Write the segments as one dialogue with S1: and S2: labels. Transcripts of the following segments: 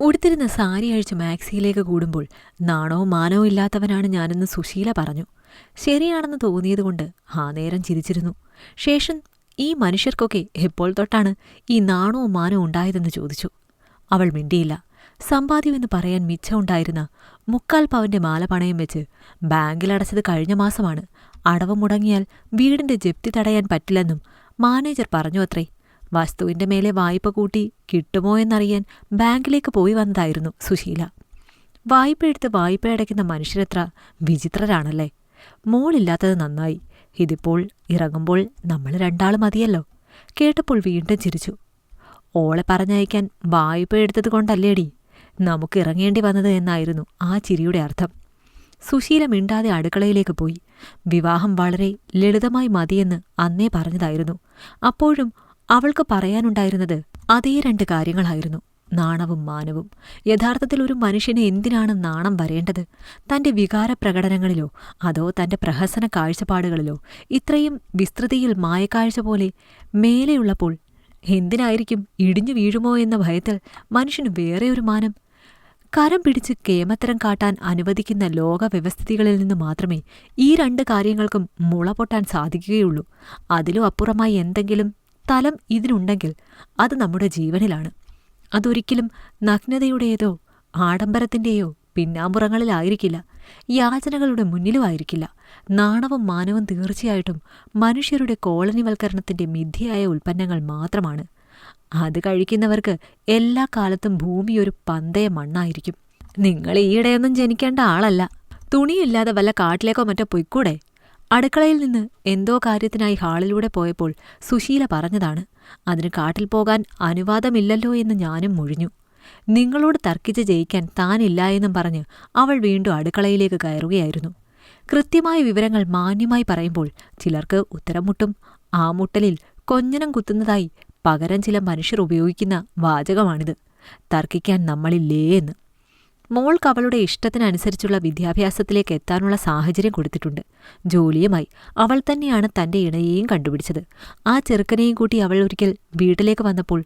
S1: ഉടുത്തിരുന്ന സാരി അഴിച്ച് മാക്സിയിലേക്ക് കൂടുമ്പോൾ നാണവും മാനവും ഇല്ലാത്തവനാണ് ഞാനെന്ന് സുശീല പറഞ്ഞു. ശരിയാണെന്ന് തോന്നിയതുകൊണ്ട് ആ നേരം ചിരിച്ചിരുന്നു. ശേഷം ഈ മനുഷ്യർക്കൊക്കെ എപ്പോൾ തൊട്ടാണ് ഈ നാണവും മാനവും ഉണ്ടായതെന്ന് ചോദിച്ചു. അവൾ മിണ്ടിയില്ല. സമ്പാദ്യമെന്ന് പറയാൻ മിച്ചമുണ്ടായിരുന്ന 3/4 പവന്റെ മാല പണയം വെച്ച് ബാങ്കിലടച്ചത് കഴിഞ്ഞ മാസമാണ്. അടവ് മുടങ്ങിയാൽ വീടിന്റെ ജപ്തി തടയാൻ പറ്റില്ലെന്നും മാനേജർ പറഞ്ഞു അത്രേ. വസ്തുവിന്റെ മേലെ വായ്പ കൂട്ടി കിട്ടുമോ എന്നറിയാൻ ബാങ്കിലേക്ക് പോയി വന്നതായിരുന്നു സുശീല. വായ്പ എടുത്ത് വായ്പ അടയ്ക്കുന്ന മനുഷ്യരെത്ര വിചിത്രരാണല്ലേ. മോളില്ലാത്തത് നന്നായി. ഇതിപ്പോൾ ഇറങ്ങുമ്പോൾ നമ്മൾ രണ്ടാളും മതിയല്ലോ. കേട്ടപ്പോൾ വീണ്ടും ചിരിച്ചു. ഓളെ പറഞ്ഞയക്കാൻ വായ്പ എടുത്തത് കൊണ്ടല്ലേടി നമുക്ക് ഇറങ്ങേണ്ടി വന്നത് എന്നായിരുന്നു ആ ചിരിയുടെ അർത്ഥം. സുശീല മിണ്ടാതെ അടുക്കളയിലേക്ക് പോയി. വിവാഹം വളരെ ലളിതമായി മതിയെന്ന് അന്നേ പറഞ്ഞതായിരുന്നു. അപ്പോഴും അവൾക്ക് പറയാനുണ്ടായിരുന്നത് അതേ 2 കാര്യങ്ങളായിരുന്നു: നാണവും മാനവും. യഥാർത്ഥത്തിൽ ഒരു മനുഷ്യന് എന്തിനാണ് നാണം വരേണ്ടത്? തന്റെ വികാരപ്രകടനങ്ങളിലോ അതോ തന്റെ പ്രഹസന കാഴ്ചപ്പാടുകളിലോ? ഇത്രയും വിസ്തൃതിയിൽ മായക്കാഴ്ച പോലെ മേലെയുള്ളപ്പോൾ എന്തിനായിരിക്കും ഇടിഞ്ഞു വീഴുമോ എന്ന ഭയത്തിൽ മനുഷ്യന് വേറെ ഒരു മാനം? കരം പിടിച്ച് കേമത്തരം കാട്ടാൻ അനുവദിക്കുന്ന ലോകവ്യവസ്ഥിതികളിൽ നിന്ന് മാത്രമേ ഈ 2 കാര്യങ്ങൾക്കും മുള പൊട്ടാൻ സാധിക്കുകയുള്ളൂ. അതിലും അപ്പുറമായി എന്തെങ്കിലും തലം ഇതിനുണ്ടെങ്കിൽ അത് നമ്മുടെ ജീവനിലാണ്. അതൊരിക്കലും നഗ്നതയുടേതോ ആഡംബരത്തിൻ്റെയോ പിന്നാമ്പുറങ്ങളിലായിരിക്കില്ല. യാചനകളുടെ മുന്നിലുമായിരിക്കില്ല. നാണവും മാനവും തീർച്ചയായിട്ടും മനുഷ്യരുടെ കോളനിവൽക്കരണത്തിന്റെ മിഥ്യയായ ഉൽപ്പന്നങ്ങൾ മാത്രമാണ്. അത് കഴിക്കുന്നവർക്ക് എല്ലാ കാലത്തും ഭൂമി ഒരു പന്തയ മണ്ണായിരിക്കും. നിങ്ങൾ ഈയിടെയൊന്നും ജനിക്കേണ്ട ആളല്ല. തുണിയില്ലാതെ വല്ല കാട്ടിലേക്കോ മറ്റോ പൊയ്ക്കൂടെ? അടുക്കളയിൽ നിന്ന് എന്തോ കാര്യത്തിനായി ഹാളിലൂടെ പോയപ്പോൾ സുശീല പറഞ്ഞതാണ്. അതിന് കാട്ടിൽ പോകാൻ അനുവാദമില്ലല്ലോ എന്ന് ഞാനും മുഴിഞ്ഞു. നിങ്ങളോട് തർക്കിച്ച് ജയിക്കാൻ താനില്ല എന്നും പറഞ്ഞ് അവൾ വീണ്ടും അടുക്കളയിലേക്ക് കയറുകയായിരുന്നു. കൃത്യമായ വിവരങ്ങൾ മാന്യമായി പറയുമ്പോൾ ചിലർക്ക് ഉത്തരം മുട്ടും. ആ മുട്ടലിൽ കൊഞ്ഞനം കുത്തുന്നതായി പകരം ചില മനുഷ്യർ ഉപയോഗിക്കുന്ന വാചകമാണിത്: തർക്കിക്കാൻ നമ്മളില്ലേ എന്ന്. മോൾക്ക് അവളുടെ ഇഷ്ടത്തിനനുസരിച്ചുള്ള വിദ്യാഭ്യാസത്തിലേക്ക് എത്താനുള്ള സാഹചര്യം കൊടുത്തിട്ടുണ്ട്. ജോലിയുമായി അവൾ തന്നെയാണ് തന്റെ ഇണയെയും കണ്ടുപിടിച്ചത്. ആ ചെറുക്കനെയും കൂട്ടി അവൾ ഒരിക്കൽ വീട്ടിലേക്ക് വന്നപ്പോൾ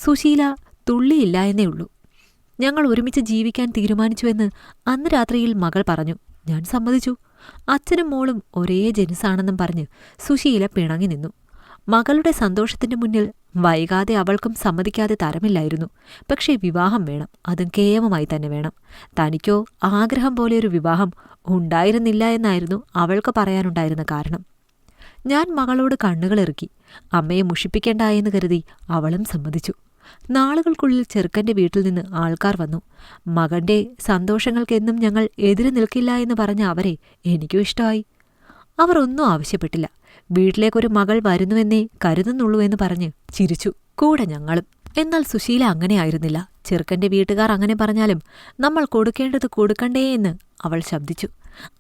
S1: സുശീല തുള്ളിയില്ല എന്നേ ഉള്ളൂ. ഞങ്ങൾ ഒരുമിച്ച് ജീവിക്കാൻ തീരുമാനിച്ചുവെന്ന് അന്ന് രാത്രിയിൽ മകൾ പറഞ്ഞു. ഞാൻ സമ്മതിച്ചു. അച്ഛനും മോളും ഒരേ ജനുസാണെന്നും പറഞ്ഞ് സുശീല പിണങ്ങി നിന്നു. മകളുടെ സന്തോഷത്തിന്റെ മുന്നിൽ വൈകാതെ അവൾക്കും സമ്മതിക്കാതെ തരമില്ലായിരുന്നു. പക്ഷേ വിവാഹം വേണം, അതും കേമമായി തന്നെ വേണം. തനിക്കോ ആഗ്രഹം പോലെ ഒരു വിവാഹം ഉണ്ടായിരുന്നില്ല എന്നായിരുന്നു അവൾക്ക് പറയാനുണ്ടായിരുന്ന കാരണം. ഞാൻ മകളോട് കണ്ണുകളിറുക്കി. അമ്മയെ മുഷിപ്പിക്കേണ്ട എന്ന് കരുതി അവളും സമ്മതിച്ചു. നാളുകൾക്കുള്ളിൽ ചെറുക്കന്റെ വീട്ടിൽ നിന്ന് ആൾക്കാർ വന്നു. മകന്റെ സന്തോഷങ്ങൾക്കെന്നും ഞങ്ങൾ എതിര് നിൽക്കില്ല എന്ന് പറഞ്ഞ അവരെ എനിക്കും ഇഷ്ടമായി. അവർ ഒന്നും ആവശ്യപ്പെട്ടില്ല. വീട്ടിലേക്കൊരു മകൾ വരുന്നുവെന്നേ കരുതുന്നുള്ളൂ എന്ന് പറഞ്ഞ് ചിരിച്ചു. കൂടെ ഞങ്ങളും. എന്നാൽ സുശീല അങ്ങനെയായിരുന്നില്ല. ചെറുക്കന്റെ വീട്ടുകാർ അങ്ങനെ പറഞ്ഞാലും നമ്മൾ കൊടുക്കേണ്ടത് കൊടുക്കണ്ടേ എന്ന് അവൾ ശബ്ദിച്ചു.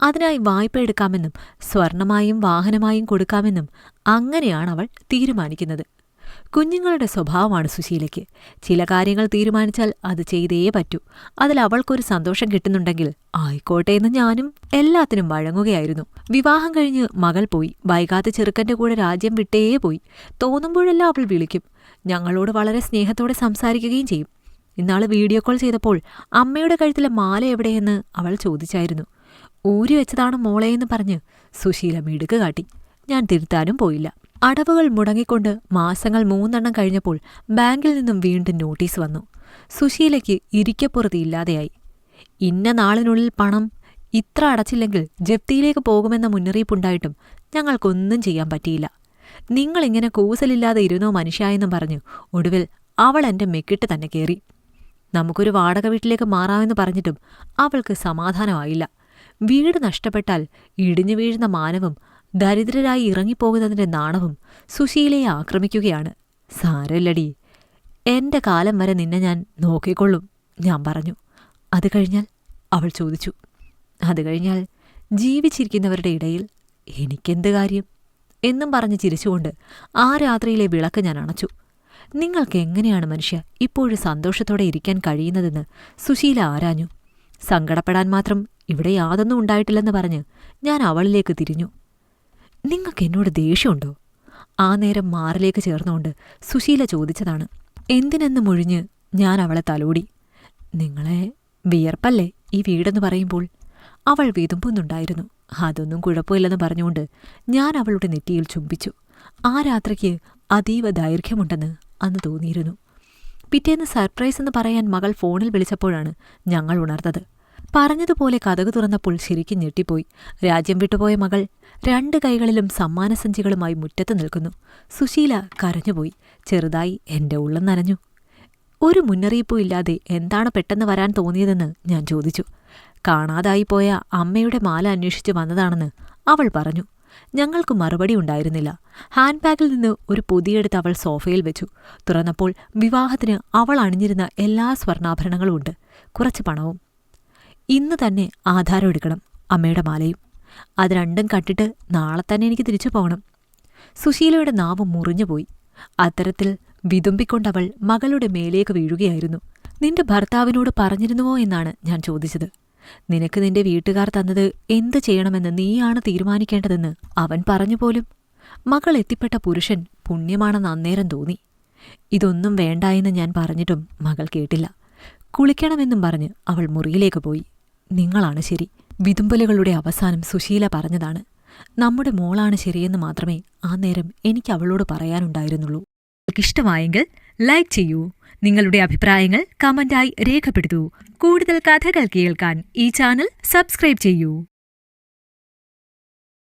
S1: അതിനായി വായ്പ എടുക്കാമെന്നും സ്വർണമായും വാഹനമായും കൊടുക്കാമെന്നും അങ്ങനെയാണ് അവൾ തീരുമാനിക്കുന്നത്. കുഞ്ഞുങ്ങളുടെ സ്വഭാവമാണ് സുശീലയ്ക്ക്. ചില കാര്യങ്ങൾ തീരുമാനിച്ചാൽ അത് ചെയ്തേ പറ്റൂ. അതിൽ അവൾക്കൊരു സന്തോഷം കിട്ടുന്നുണ്ടെങ്കിൽ ആയിക്കോട്ടെ എന്ന് ഞാനും എല്ലാത്തിനും വഴങ്ങുകയായിരുന്നു. വിവാഹം കഴിഞ്ഞ് മകൾ പോയി. വൈകാതെ ചെറുക്കന്റെ കൂടെ രാജ്യം വിട്ടേ പോയി. തോന്നുമ്പോഴെല്ലാം അവൾ വിളിക്കും. ഞങ്ങളോട് വളരെ സ്നേഹത്തോടെ സംസാരിക്കുകയും ചെയ്യും. ഇന്നാള് വീഡിയോ കോൾ ചെയ്തപ്പോൾ അമ്മയുടെ കഴുത്തിലെ മാല എവിടെയെന്ന് അവൾ ചോദിച്ചായിരുന്നു. ഊരി വെച്ചതാണ് മോളെയെന്ന് പറഞ്ഞ് സുശീല മിടുക്ക് കാട്ടി. ഞാൻ തിരുത്താനും പോയില്ല. അടവുകൾ മുടങ്ങിക്കൊണ്ട് മാസങ്ങൾ 3 കഴിഞ്ഞപ്പോൾ ബാങ്കിൽ നിന്നും വീണ്ടും നോട്ടീസ് വന്നു. സുശീലയ്ക്ക് ഇരിക്കപ്പുറത്തിയില്ലാതെയായി. ഇന്ന നാളിനുള്ളിൽ പണം ഇത്ര അടച്ചില്ലെങ്കിൽ ജപ്തിയിലേക്ക് പോകുമെന്ന മുന്നറിയിപ്പുണ്ടായിട്ടും ഞങ്ങൾക്കൊന്നും ചെയ്യാൻ പറ്റിയില്ല. നിങ്ങളിങ്ങനെ കൂസലില്ലാതെ ഇരുന്നോ മനുഷ്യായെന്നും പറഞ്ഞു ഒടുവിൽ അവൾ എന്റെ മെക്കിട്ട് തന്നെ കയറി. നമുക്കൊരു വാടക വീട്ടിലേക്ക് മാറാമെന്ന് പറഞ്ഞിട്ടും അവൾക്ക് സമാധാനമായില്ല. വീട് നഷ്ടപ്പെട്ടാൽ ഇടിഞ്ഞു വീഴുന്ന മാനവും ദരിദ്രരായി ഇറങ്ങിപ്പോകുന്നതിന്റെ നാണവും സുശീലയെ ആക്രമിക്കുകയാണ്. സാരല്ലടി, എന്റെ കാലം വരെ നിന്നെ ഞാൻ നോക്കിക്കൊള്ളും, ഞാൻ പറഞ്ഞു. അത് കഴിഞ്ഞാൽ? അവൾ ചോദിച്ചു. അത് കഴിഞ്ഞാൽ ജീവിച്ചിരിക്കുന്നവരുടെ ഇടയിൽ എനിക്കെന്ത് കാര്യം എന്നും പറഞ്ഞ് ചിരിച്ചുകൊണ്ട് ആ രാത്രിയിലെ വിളക്ക് ഞാൻ അണച്ചു. നിങ്ങൾക്ക് എങ്ങനെയാണ് മനുഷ്യ ഇപ്പോഴും സന്തോഷത്തോടെ ഇരിക്കാൻ കഴിയുന്നതെന്ന് സുശീല ആരാഞ്ഞു. സങ്കടപ്പെടാൻ മാത്രം ഇവിടെ യാതൊന്നും ഉണ്ടായിട്ടില്ലെന്ന് പറഞ്ഞ് ഞാൻ അവളിലേക്ക് തിരിഞ്ഞു. നിങ്ങൾക്ക് എന്നോട് ദേഷ്യമുണ്ടോ? ആ നേരം മാറിലേക്ക് ചേർന്നുകൊണ്ട് സുശീല ചോദിച്ചതാണ്. എന്തിനെന്ന് മുഴിഞ്ഞ് ഞാൻ അവളെ തലോടി. നിങ്ങളെ വിയർപ്പല്ലേ ഈ വീടെന്ന് പറയുമ്പോൾ? അവൾ വിതുമ്പുന്നുണ്ടായിരുന്നു. അതൊന്നും കുഴപ്പമില്ലെന്ന് പറഞ്ഞുകൊണ്ട് ഞാൻ അവളുടെ നെറ്റിയിൽ ചുംബിച്ചു. ആ രാത്രിക്ക് അതീവ ദൈർഘ്യമുണ്ടെന്ന് അന്ന് തോന്നിയിരുന്നു. പിറ്റേന്ന് സർപ്രൈസ് എന്ന് പറയാൻ മകൾ ഫോണിൽ വിളിച്ചപ്പോഴാണ് ഞങ്ങൾ ഉണർന്നത്. പറഞ്ഞതുപോലെ കതക് തുറന്നപ്പോൾ ശരിക്കും ഞെട്ടിപ്പോയി. രാജ്യം വിട്ടുപോയ മകൾ 2 കൈകളിലും സമ്മാനസഞ്ചികളുമായി മുറ്റത്ത് നിൽക്കുന്നു. സുശീല കരഞ്ഞുപോയി. ചെറുതായി എൻ്റെ ഉള്ളം നനഞ്ഞു. ഒരു മുന്നറിയിപ്പും ഇല്ലാതെ എന്താണ് പെട്ടെന്ന് വരാൻ തോന്നിയതെന്ന് ഞാൻ ചോദിച്ചു. കാണാതായിപ്പോയ അമ്മയുടെ മാല അന്വേഷിച്ച് വന്നതാണെന്ന് അവൾ പറഞ്ഞു. ഞങ്ങൾക്ക് മറുപടി ഉണ്ടായിരുന്നില്ല. ഹാൻഡ് ബാഗിൽ നിന്ന് ഒരു പൊതിയെടുത്ത് അവൾ സോഫയിൽ വെച്ചു. തുറന്നപ്പോൾ വിവാഹത്തിന് അവൾ അണിഞ്ഞിരുന്ന എല്ലാ സ്വർണ്ണാഭരണങ്ങളും ഉണ്ട്, കുറച്ച് പണവും. ഇന്ന് തന്നെ ആധാരം എടുക്കണം, അമ്മയുടെ മാലയും. അത് രണ്ടും കട്ടിട്ട് നാളെ തന്നെ എനിക്ക് തിരിച്ചു പോകണം. സുശീലയുടെ നാവ് മുറിഞ്ഞുപോയി. അത്തരത്തിൽ വിതുമ്പിക്കൊണ്ടവൾ മകളുടെ മേലേക്ക് വീഴുകയായിരുന്നു. നിന്റെ ഭർത്താവിനോട് പറഞ്ഞിരുന്നുവോ എന്നാണ് ഞാൻ ചോദിച്ചത്. നിനക്ക് നിന്റെ വീട്ടുകാർ തന്നത് എന്ത് ചെയ്യണമെന്ന് നീയാണ് തീരുമാനിക്കേണ്ടതെന്ന് അവൻ പറഞ്ഞുപോലും. മകൾ എത്തിപ്പെട്ട പുരുഷൻ പുണ്യമാണെന്ന് അന്നേരം തോന്നി. ഇതൊന്നും വേണ്ടായെന്ന് ഞാൻ പറഞ്ഞിട്ടും മകൾ കേട്ടില്ല. കുളിക്കണമെന്നും പറഞ്ഞ് അവൾ മുറിയിലേക്ക് പോയി. നിങ്ങളാണ് ശരി. വിതുമ്പലുകളുടെ അവസാനം സുശീല പറഞ്ഞതാണ്. നമ്മുടെ മോളാണ് ശരിയെന്ന് മാത്രമേ ആ നേരം എനിക്ക് അവളോട് പറയാനുണ്ടായിരുന്നുള്ളൂ. ഇഷ്ടമായെങ്കിൽ ലൈക്ക് ചെയ്യൂ. നിങ്ങളുടെ അഭിപ്രായങ്ങൾ കമന്റായി രേഖപ്പെടുത്തൂ. കൂടുതൽ കഥകൾ കേൾക്കാൻ ഈ ചാനൽ സബ്സ്ക്രൈബ് ചെയ്യൂ.